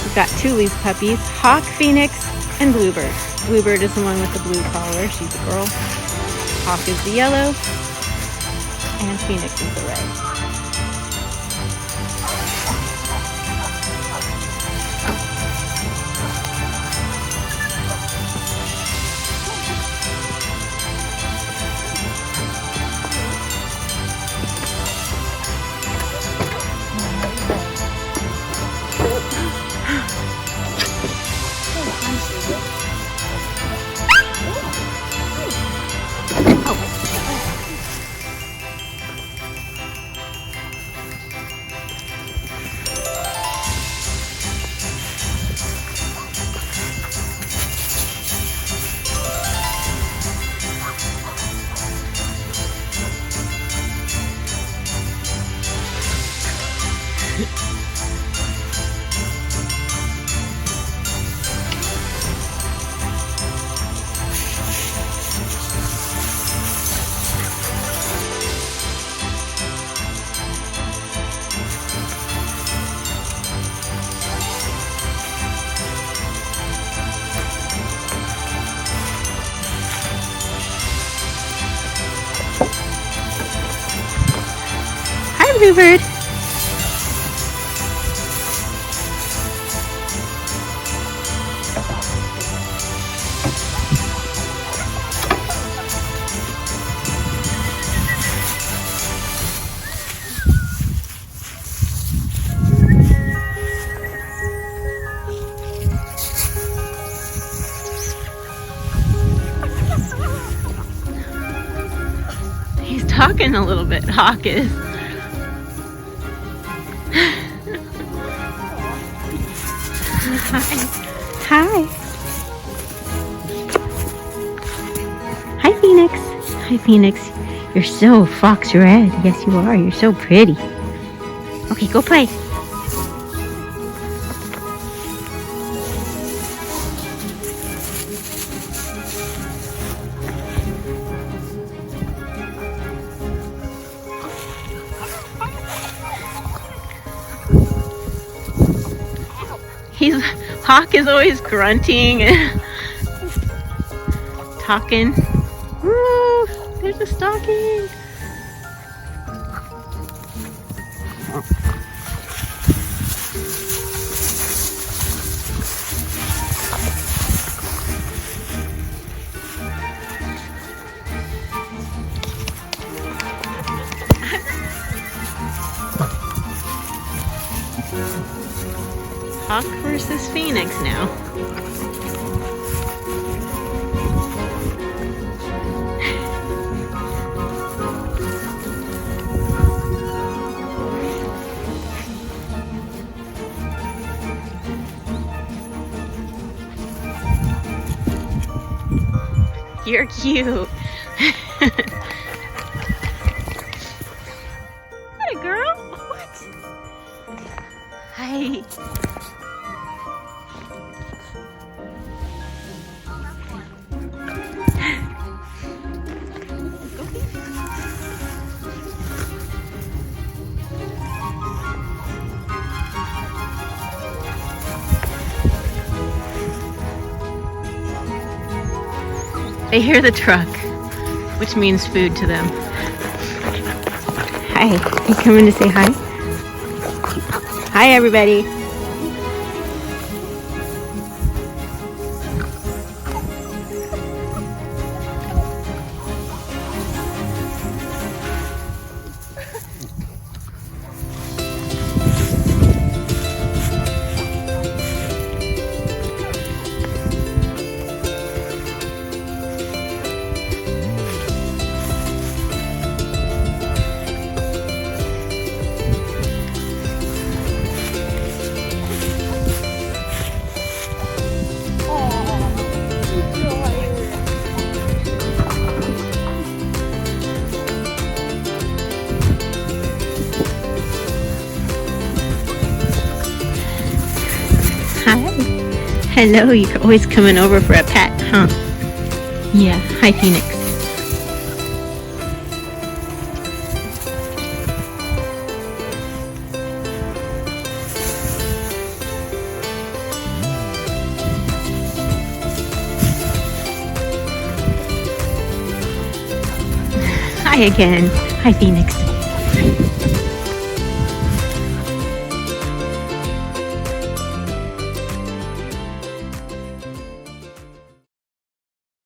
We've got two Leaf puppies, Hawk, Phoenix, and Bluebird. Bluebird is the one with the blue collar. She's a girl. Hawk is the yellow, and Phoenix is the red. Hi, Bluebird. He's talking a little bit, Hawk is. Hi. Hi, Phoenix. Hi, Phoenix. You're so fox red. Yes, you are. You're so pretty. Okay, go play. Hawk is always grunting and talking. Ooh, there's a stocking. Hawk versus Phoenix now. You're cute. What a girl. What? Hi. They hear the truck, which means food to them. Hi, you coming to say hi? Hi, everybody. Hello, you're always coming over for a pet, huh? Yeah, hi Phoenix. Hi again. Hi Phoenix.